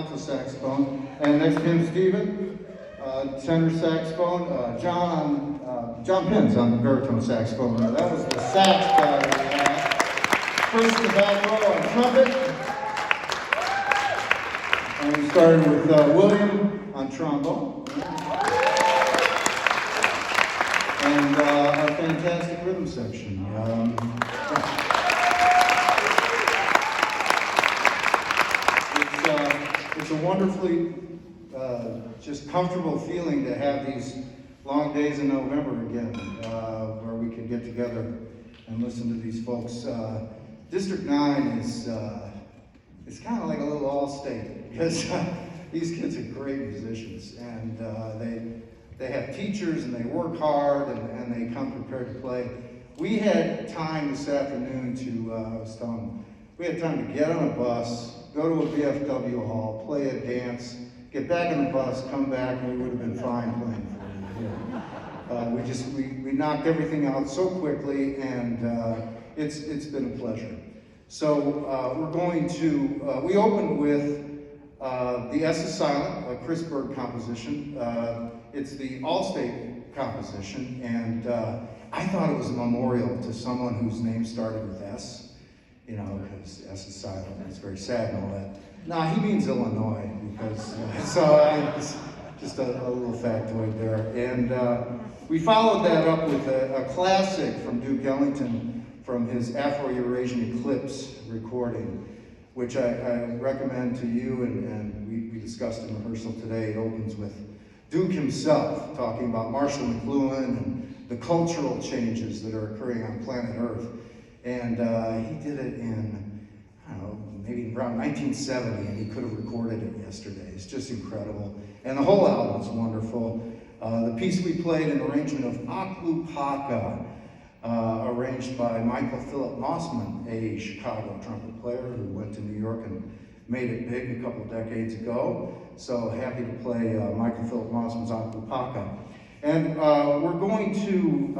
alto saxophone. And next to him, Stephen, tenor saxophone. John Penn's on the baritone saxophone. Now, that was the sax guy we had. First in the back row on trumpet. And we started with William on trombone. And our fantastic rhythm section. It's a wonderfully just comfortable feeling to have these long days in November again, where we can get together and listen to these folks. District 9 is it's kind of like a little all-state, because these kids are great musicians, and they have teachers, and they work hard, and they come prepared to play. We had time this afternoon I was telling them, we had time to get on a bus, go to a VFW hall, play a dance, get back on the bus, come back, and we would have been fine playing for you. We knocked everything out so quickly, and it's been a pleasure. So we're going to, we opened with the S is Silent, a Chris Berg composition. It's the All-State composition, and I thought it was a memorial to someone whose name started with S. You know, because S is silent, and it's very sad and all that. No, he means Illinois, because, just a little factoid there. And we followed that up with a classic from Duke Ellington from his Afro-Eurasian Eclipse recording, which I recommend to you, and we discussed in rehearsal today. It opens with Duke himself talking about Marshall McLuhan and the cultural changes that are occurring on planet Earth. And he did it in, I don't know, maybe around 1970, and he could have recorded it yesterday. It's just incredible. And the whole album is wonderful. The piece we played, an arrangement of Aklupaka, arranged by Michael Philip Mossman, a Chicago trumpet player who went to New York and made it big a couple decades ago. So happy to play Michael Philip Mossman's Aklupaka. And we're going to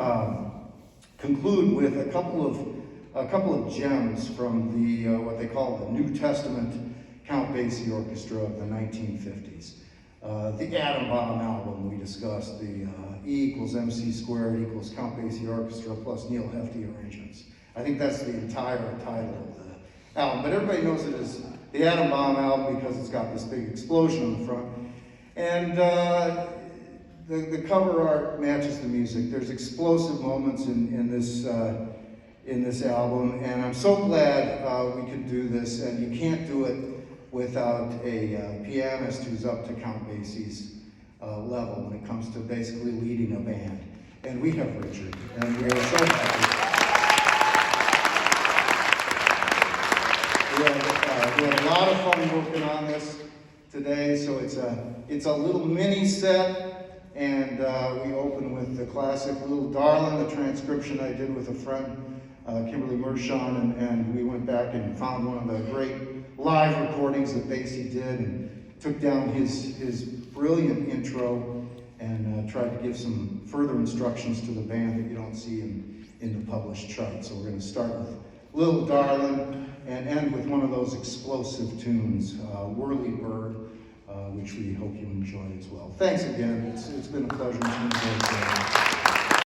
conclude with a couple of gems from the what they call the New Testament Count Basie Orchestra of the 1950s. The Atom Bomb album we discussed, the E = MC squared = Count Basie Orchestra plus Neil Hefti arrangements. I think that's the entire title of the album, but everybody knows it as the Atom Bomb album because it's got this big explosion on the front. And the cover art matches the music. There's explosive moments in this album, and I'm so glad we could do this. And you can't do it without a pianist who's up to Count Basie's level when it comes to basically leading a band. And we have Richard, and we are so happy. We had a lot of fun working on this today, so it's a little mini set, and we open with the classic Little Darlin', the transcription I did with a friend, Kimberly Mershon, and we went back and found one of the great live recordings that Basie did and took down his brilliant intro and tried to give some further instructions to the band that you don't see in the published chart. So we're going to start with Little Darlin' and end with one of those explosive tunes, Whirly Bird, which we hope you enjoy as well. Thanks again. It's been a pleasure.